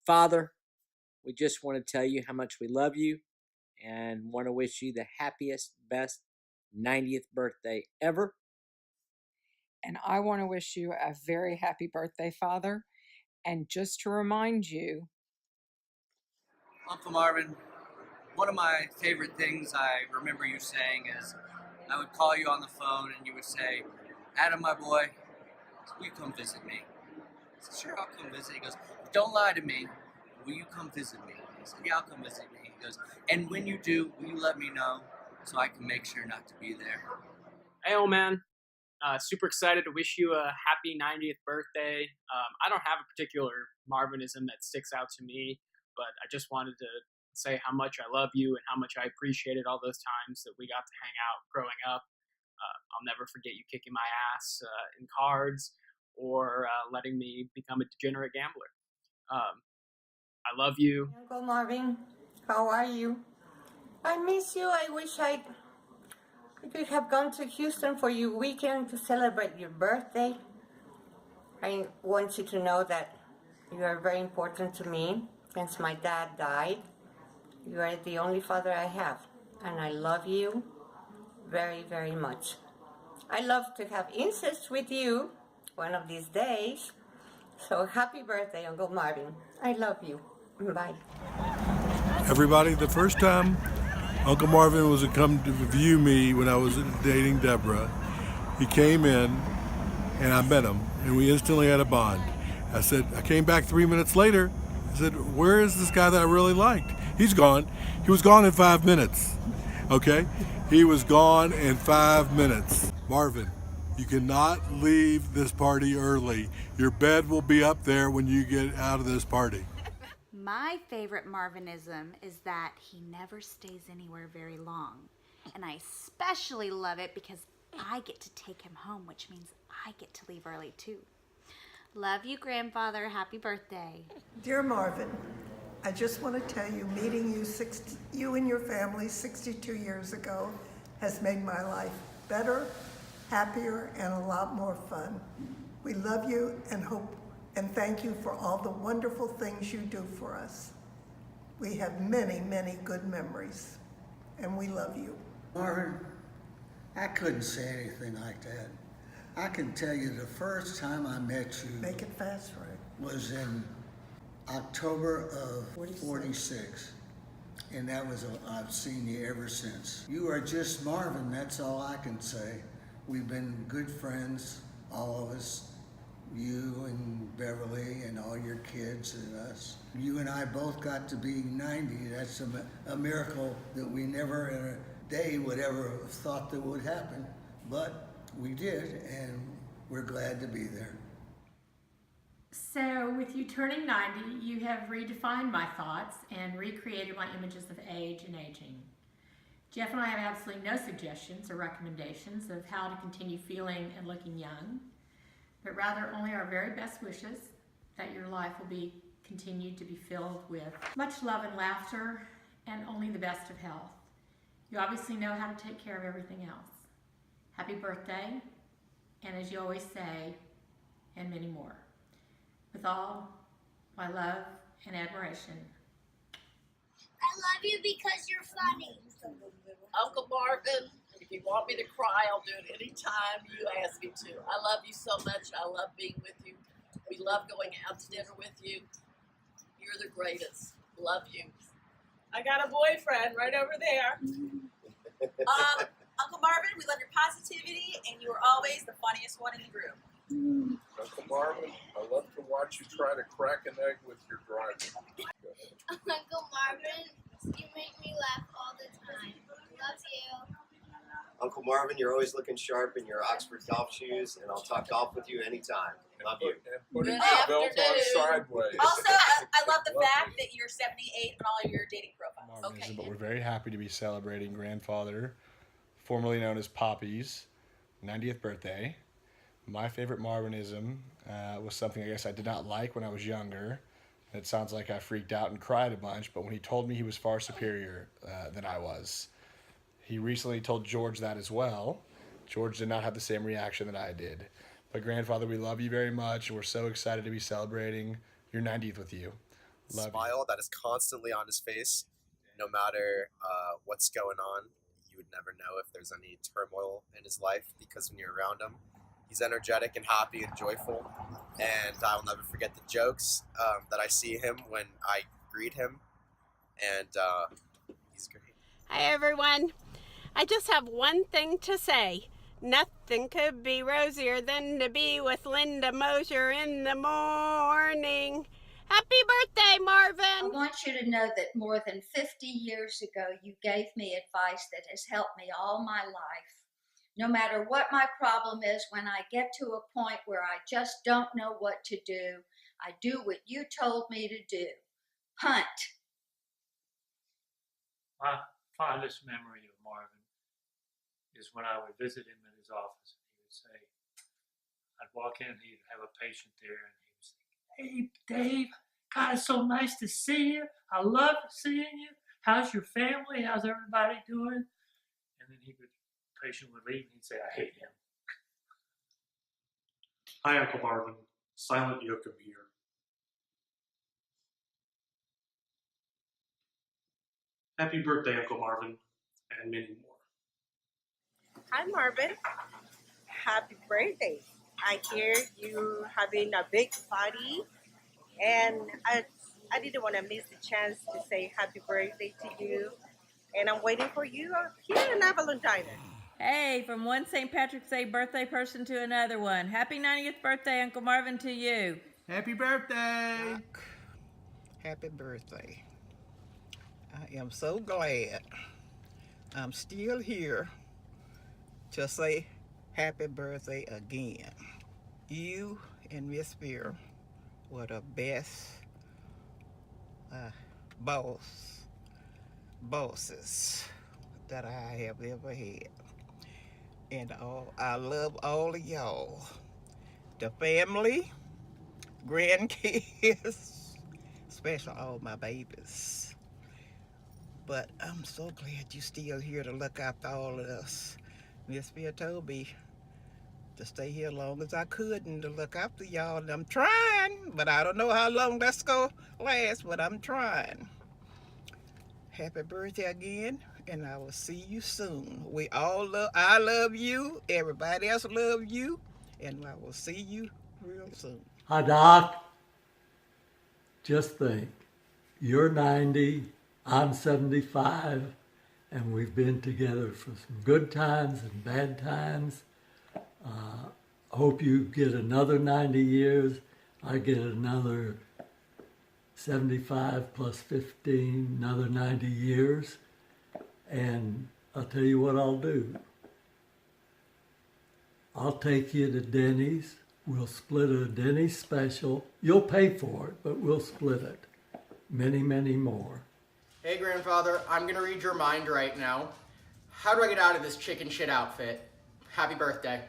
Father, we just want to tell you how much we love you and want to wish you the happiest, best 90th birthday ever. And I want to wish you a very happy birthday, Father. And just to remind you, Uncle Marvin, one of my favorite things I remember you saying is I would call you on the phone and you would say, Adam, my boy, will you come visit me? I said, sure, I'll come visit. He goes, don't lie to me. Will you come visit me? I said, yeah, I'll come visit me. He goes, and when you do, will you let me know so I can make sure not to be there? Hey, old man. Super excited to wish you a happy 90th birthday. I don't have a particular Marvinism that sticks out to me, but I just wanted to say how much I love you and how much I appreciated all those times that we got to hang out growing up. I'll never forget you kicking my ass in cards or letting me become a degenerate gambler. I love you. Uncle Marvin, how are you? I miss you. I wish I could have gone to Houston for your weekend to celebrate your birthday. I want you to know that you are very important to me. Since my dad died, you are the only father I have, and I love you very, very much. I love to have incest with you one of these days. So happy birthday, Uncle Marvin. I love you. Bye. Everybody, the first time Uncle Marvin was to come to view me when I was dating Deborah, he came in and I met him and we instantly had a bond. I came back 3 minutes later. I said, where is this guy that I really liked? He's gone. He was gone in 5 minutes. Okay? He was gone in 5 minutes. Marvin, you cannot leave this party early. Your bed will be up there when you get out of this party. My favorite Marvinism is that he never stays anywhere very long. And I especially love it because I get to take him home, which means I get to leave early too. Love you, Grandfather. Happy birthday. Dear Marvin, I just want to tell you, meeting you and your family 62 years ago has made my life better, happier, and a lot more fun. We love you and thank you for all the wonderful things you do for us. We have many, many good memories, and we love you. Marvin, I couldn't say anything like that. I can tell you the first time I met you Make it fast, right? was in October of 46. And I've seen you ever since. You are just Marvin, that's all I can say. We've been good friends, all of us. You and Beverly and all your kids and us. You and I both got to be 90. That's a miracle that we never in a day would ever have thought that would happen. But we did, and we're glad to be there. So with you turning 90, you have redefined my thoughts and recreated my images of age and aging. Jeff and I have absolutely no suggestions or recommendations of how to continue feeling and looking young, but rather only our very best wishes that your life will be continued to be filled with much love and laughter and only the best of health. You obviously know how to take care of everything else. Happy birthday, and as you always say, and many more. With all my love and admiration. I love you because you're funny. Uncle Marvin, if you want me to cry, I'll do it anytime you ask me to. I love you so much. I love being with you. We love going out to dinner with you. You're the greatest. Love you. I got a boyfriend right over there. Uncle Marvin, we love your positivity, and you are always the funniest one in the group. Uncle Marvin, I love to watch you try to crack an egg with your driving. Uncle Marvin, you make me laugh all the time. Love you. Uncle Marvin, you're always looking sharp in your Oxford golf shoes, and I'll talk golf with you anytime. Love you. And putting your belt on sideways. Also, I love the fact that you're 78 on all your dating profiles. Marvinism, but we're very happy to be celebrating Grandfather, formerly known as Poppy's 90th birthday. My favorite Marvinism was something I guess I did not like when I was younger. It sounds like I freaked out and cried a bunch, but when he told me he was far superior than I was. He recently told George that as well. George did not have the same reaction that I did. But Grandfather, we love you very much, and we're so excited to be celebrating your 90th with you. smile that is constantly on his face, no matter what's going on. You would never know if there's any turmoil in his life, because when you're around him, he's energetic and happy and joyful. And I'll never forget the jokes that I see him when I greet him. And he's great. Hi, everyone. I just have one thing to say. Nothing could be rosier than to be with Linda Mosier in the morning. Happy birthday, Marvin! I want you to know that more than 50 years ago, you gave me advice that has helped me all my life. No matter what my problem is, when I get to a point where I just don't know what to do, I do what you told me to do. Punt. My fondest memory of Marvin is when I would visit him in his office, and he would say, I'd walk in, he'd have a patient there, and he would say, "Hey, Dave, God, it's so nice to see you. I love seeing you. How's your family? How's everybody doing?" And then the patient would leave, and he'd say, "I hate him." Hi, Uncle Marvin. Silent Yoakum here. Happy birthday, Uncle Marvin, and many more. Hi, Marvin. Happy birthday. I hear you having a big party, and I didn't want to miss the chance to say happy birthday to you. And I'm waiting for you here in Avalon Diner. Hey, from one St. Patrick's Day birthday person to another one. Happy 90th birthday, Uncle Marvin, to you. Happy birthday. Happy birthday. I am so glad I'm still here to say happy birthday again. You and Miss Spear were the best bosses that I have ever had. And I love all of y'all. The family, grandkids, especially all my babies. But I'm so glad you're still here to look after all of us. Miss Spear told me to stay here as long as I could and to look after y'all. And I'm trying, but I don't know how long that's going to last, but I'm trying. Happy birthday again, and I will see you soon. I love you, everybody else love you, and I will see you real soon. Hi, Doc. Just think, you're 90, I'm 75, and we've been together for some good times and bad times. Hope you get another 90 years. I get another 75 plus 15, another 90 years. And I'll tell you what I'll do. I'll take you to Denny's. We'll split a Denny's special. You'll pay for it, but we'll split it. Many, many more. Hey, grandfather, I'm going to read your mind right now. How do I get out of this chicken shit outfit? Happy birthday.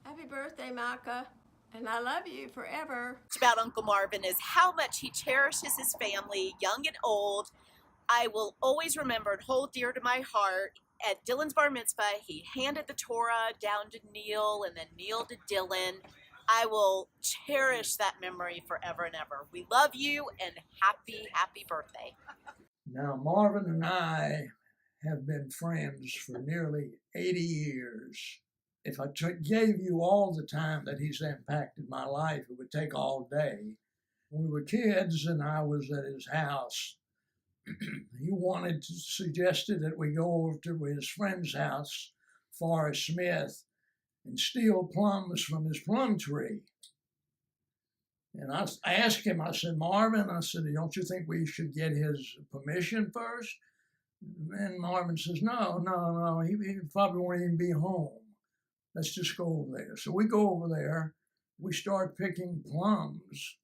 Happy birthday, Micah. And I love you forever. About Uncle Marvin is how much he cherishes his family, young and old. I will always remember and hold dear to my heart. At Dylan's bar mitzvah, he handed the Torah down to Neil and then Neil to Dylan. I will cherish that memory forever and ever. We love you and happy, happy birthday. Now, Marvin and I have been friends for nearly 80 years. If I gave you all the time that he's impacted my life, it would take all day. When we were kids and I was at his house, he suggested that we go over to his friend's house, Forrest Smith, and steal plums from his plum tree. And I asked him, I said, Marvin, I said, don't you think we should get his permission first? And Marvin says, no, he probably won't even be home. Let's just go over there. So we go over there, we start picking plums.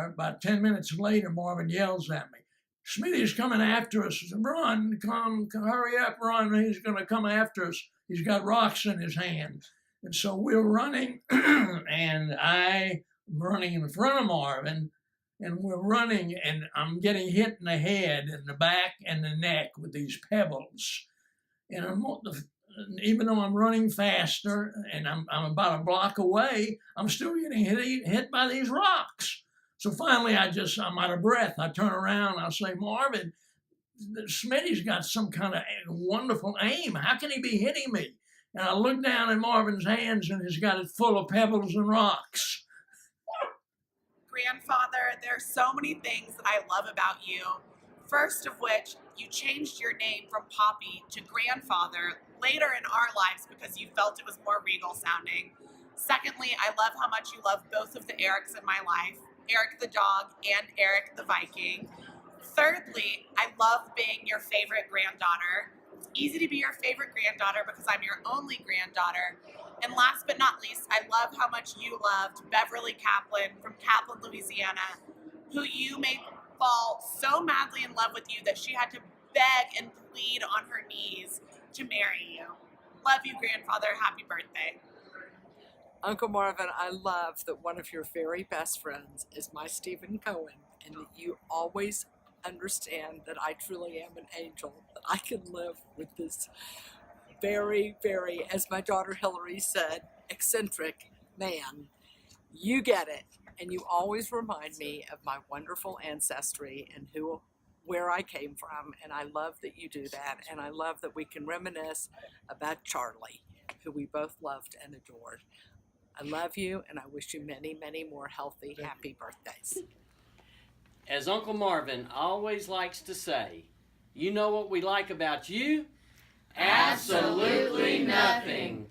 About 10 minutes later, Marvin yells at me, Smitty's coming after us. Run, come, hurry up, run. He's going to come after us. He's got rocks in his hand. And so we're running, and I'm running in front of Marvin, and we're running, and I'm getting hit in the head and the back and the neck with these pebbles. And even though I'm running faster and I'm about a block away, I'm still getting hit by these rocks. So finally, I'm out of breath. I turn around, I say, Marvin, Smitty's got some kind of wonderful aim. How can he be hitting me? And I look down at Marvin's hands, and he's got it full of pebbles and rocks. Grandfather, there's so many things that I love about you. First of which, you changed your name from Poppy to Grandfather later in our lives because you felt it was more regal sounding. Secondly, I love how much you love both of the Erics in my life, Eric the dog and Eric the Viking. Thirdly, I love being your favorite granddaughter. It's easy to be your favorite granddaughter because I'm your only granddaughter. And last but not least, I love how much you loved Beverly Kaplan from Kaplan, Louisiana, who you made fall so madly in love with you that she had to beg and plead on her knees to marry you. Love you, Grandfather. Happy birthday. Uncle Marvin, I love that one of your very best friends is my Stephen Cohen, and that you always understand that I truly am an angel, that I can live with this very, very, as my daughter Hillary said, eccentric man. You get it, and you always remind me of my wonderful ancestry and where I came from, and I love that you do that, and I love that we can reminisce about Charlie, who we both loved and adored. I love you, and I wish you many, many more healthy, happy birthdays. As Uncle Marvin always likes to say, you know what we like about you? Absolutely nothing.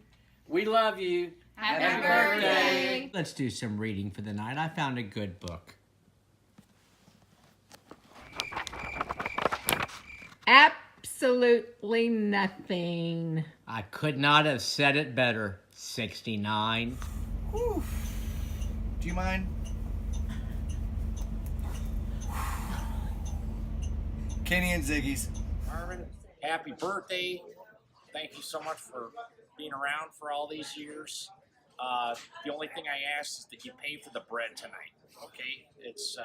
We love you. Happy birthday. Let's do some reading for the night. I found a good book. Absolutely nothing. I could not have said it better. 69. Whew. Do you mind? Kenny and Ziggy's. Marvin, happy birthday. Thank you so much for being around for all these years. The only thing I ask is that you pay for the bread tonight, okay? It's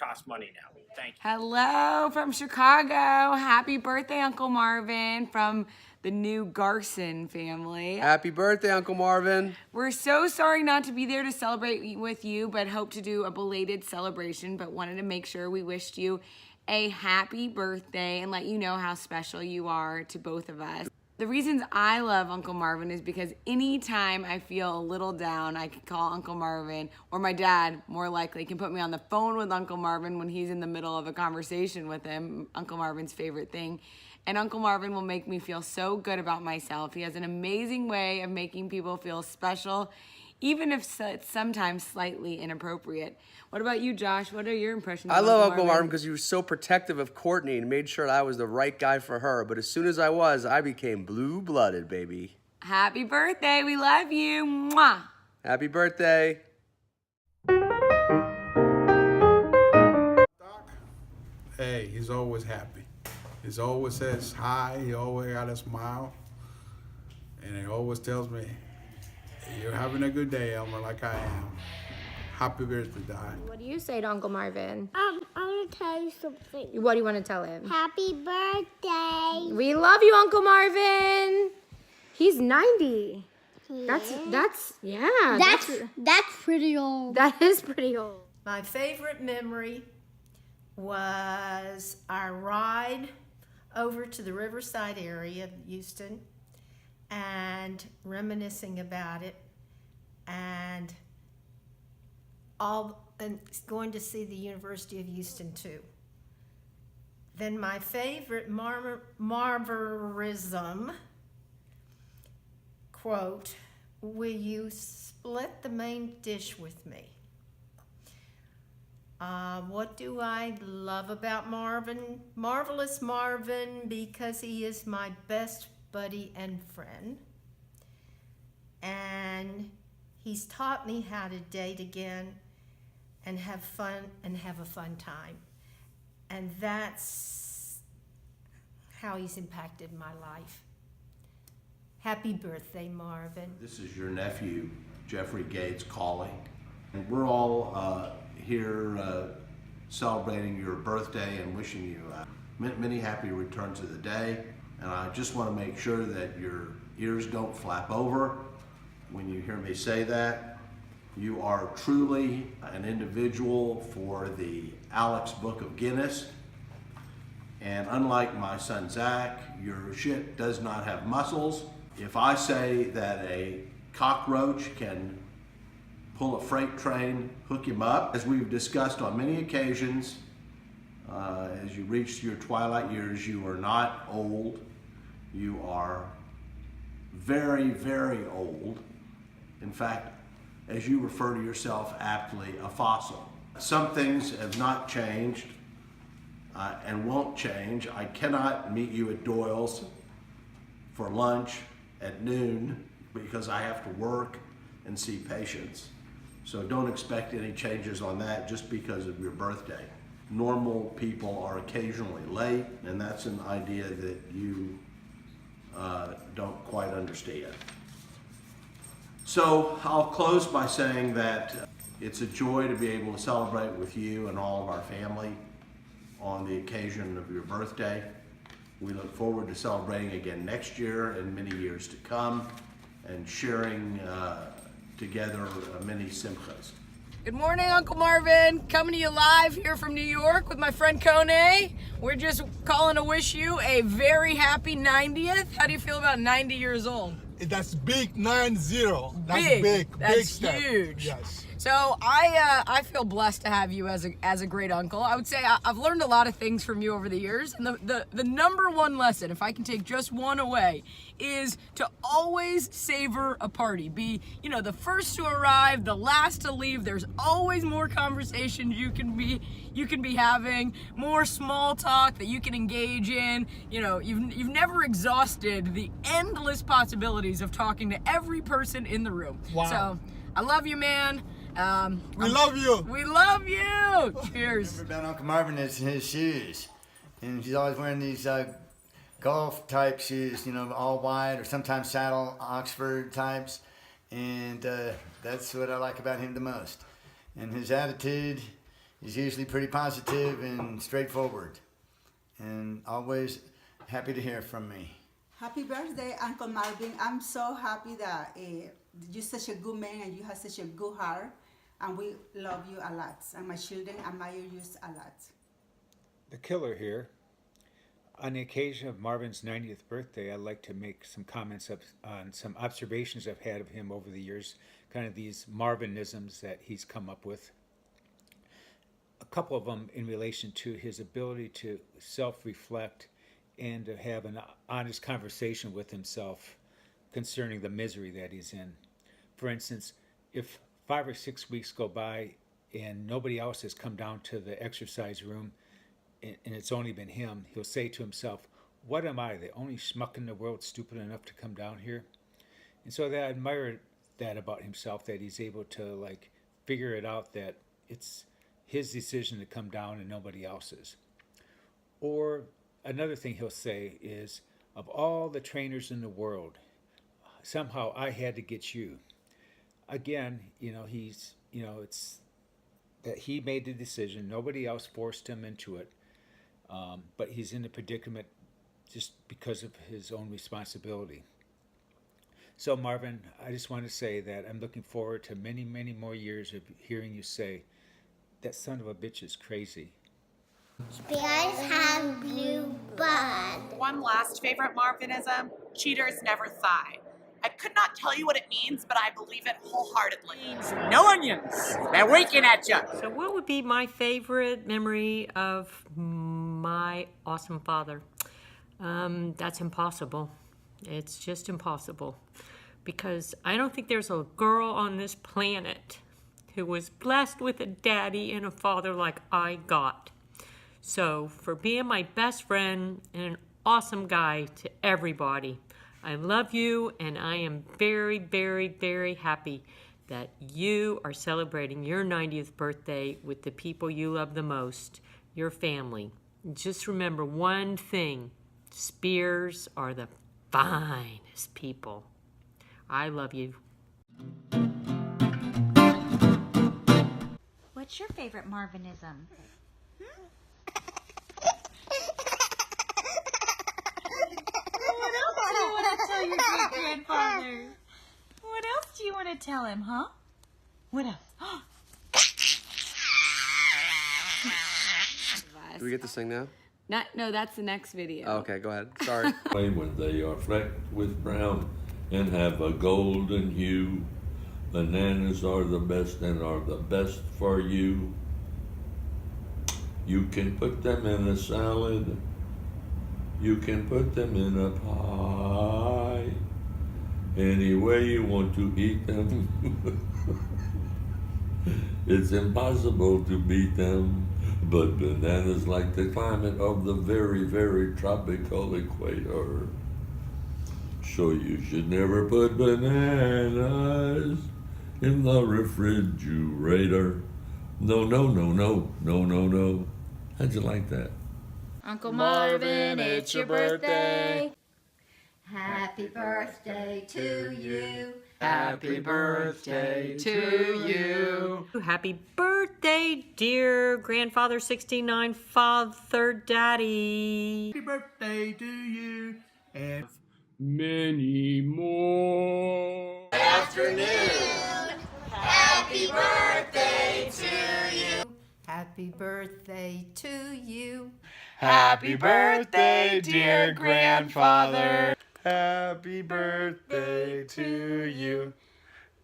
costs money now. Thank you. Hello from Chicago. Happy birthday, Uncle Marvin, from the new Garson family. Happy birthday, Uncle Marvin. We're so sorry not to be there to celebrate with you, but hope to do a belated celebration, but wanted to make sure we wished you a happy birthday and let you know how special you are to both of us. The reasons I love Uncle Marvin is because anytime I feel a little down, I can call Uncle Marvin, or my dad, more likely, can put me on the phone with Uncle Marvin when he's in the middle of a conversation with him, Uncle Marvin's favorite thing. And Uncle Marvin will make me feel so good about myself. He has an amazing way of making people feel special, even if it's sometimes slightly inappropriate. What about you, Josh? What are your impressions I of love Uncle Marvin because he was so protective of Courtney and made sure that I was the right guy for her. But as soon as I became blue-blooded, baby. Happy birthday. We love you. Mwah. Happy birthday. Hey, he's always happy. He always says hi. He always got a smile. And he always tells me, you're having a good day, Elmer, like I am. Happy birthday, Dad. What do you say to Uncle Marvin? I want to tell you something. What do you want to tell him? Happy birthday. We love you, Uncle Marvin. He's 90. Yeah. That's pretty old. That is pretty old. My favorite memory was our ride over to the Riverside area of Houston and reminiscing about it and going to see the University of Houston too. Then my favorite Marverism quote, will you split the main dish with me? What do I love about Marvin? Marvelous Marvin, because he is my best buddy and friend. And he's taught me how to date again and have fun and have a fun time. And that's how he's impacted my life. Happy birthday, Marvin. This is your nephew, Jeffrey Gates, calling. And we're all here celebrating your birthday and wishing you many happy returns of the day. And I just want to make sure that your ears don't flap over when you hear me say that. You are truly an individual for the Alex Book of Guinness. And unlike my son Zach, your shit does not have muscles. If I say that a cockroach can pull a freight train, hook him up, as we've discussed on many occasions, as you reach your twilight years, you are not old. You are very, very old. In fact, as you refer to yourself aptly, a fossil. Some things have not changed and won't change. I cannot meet you at Doyle's for lunch at noon because I have to work and see patients. So don't expect any changes on that just because of your birthday. Normal people are occasionally late, and that's an idea that you don't quite understand. So I'll close by saying that it's a joy to be able to celebrate with you and all of our family on the occasion of your birthday. We look forward to celebrating again next year and many years to come and sharing together many simchas. Good morning, Uncle Marvin. Coming to you live here from New York with my friend Kone. We're just calling to wish you a very happy 90th. How do you feel about 90 years old? That's big, 90. That's big. That's big step. huge. Yes. So I feel blessed to have you as a great uncle. I would say I've learned a lot of things from you over the years, and the number one lesson, if I can take just one away, is to always savor a party. Be the first to arrive, the last to leave. There's always more conversations you can be having, more small talk that you can engage in. You've never exhausted the endless possibilities of talking to every person in the room. Wow. So I love you, man. We love you. We love you. Cheers. About Uncle Marvin is his shoes, and he's always wearing these golf type shoes, all white or sometimes saddle Oxford types, and that's what I like about him the most. And his attitude is usually pretty positive and straightforward, and always happy to hear from me. Happy birthday, Uncle Marvin. I'm so happy that you're such a good man and you have such a good heart, and we love you a lot. And my children admire you a lot. The killer here. On the occasion of Marvin's 90th birthday, I'd like to make some comments on some observations I've had of him over the years, kind of these Marvinisms that he's come up with. A couple of them in relation to his ability to self-reflect and to have an honest conversation with himself concerning the misery that he's in. For instance, if 5 or 6 weeks go by and nobody else has come down to the exercise room and it's only been him, he'll say to himself, what am I, the only schmuck in the world stupid enough to come down here? And so I admire that about himself, that he's able to figure it out that it's his decision to come down and nobody else's. Or another thing he'll say is, of all the trainers in the world, somehow I had to get you. Again, it's that he made the decision. Nobody else forced him into it. But he's in a predicament just because of his own responsibility. So Marvin, I just want to say that I'm looking forward to many, many more years of hearing you say, that son of a bitch is crazy. Bears have blue blood. One last favorite Marvinism, cheaters never sigh. I could not tell you what it means, but I believe it wholeheartedly. No onions. They're winking at you. So what would be my favorite memory of my awesome father? That's impossible. It's just impossible. Because I don't think there's a girl on this planet who was blessed with a daddy and a father like I got. So for being my best friend and an awesome guy to everybody, I love you, and I am very, very, very happy that you are celebrating your 90th birthday with the people you love the most, your family. Just remember one thing, Spears are the finest people. I love you. What's your favorite Marvinism? What else do you want to tell your great grandfather? What else do you want to tell him, huh? What else? Do we get to sing now? No, that's the next video. Oh, okay, go ahead. Sorry. When they are flecked with brown and have a golden hue, bananas are the best and are the best for you. You can put them in a salad. You can put them in a pie. Any way you want to eat them. It's impossible to beat them. But bananas like the climate of the very, very tropical equator. So you should never put bananas in the refrigerator. No, no, no, no, no, no, no. How'd you like that? Uncle Marvin, it's your birthday. Happy birthday to you. Happy birthday to you. Happy birthday, dear grandfather 69, father, daddy. Happy birthday to you and Many more. Afternoon. Happy birthday to you. Happy birthday to you. happy birthday, dear grandfather. Happy birthday to you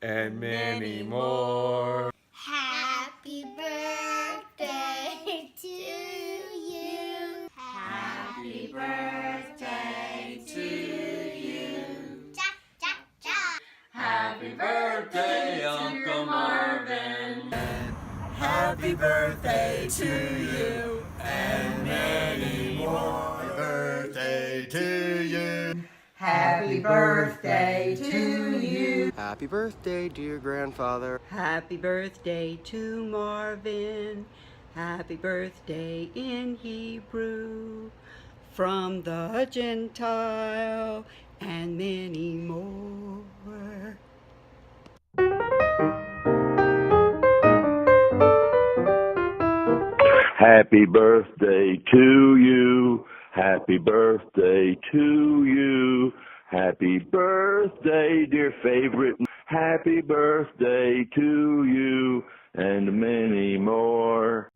and many more. Happy birthday to you. Happy birthday to you. Cha cha cha. Happy birthday, Uncle Marvin. Happy birthday to you and many more. Happy birthday to you. Happy birthday to you. Happy birthday, dear grandfather. Happy birthday to Marvin. Happy birthday in Hebrew. From the Gentile and many more. Happy birthday to you. Happy birthday to you. Happy birthday, dear favorite. Happy birthday to you and many more.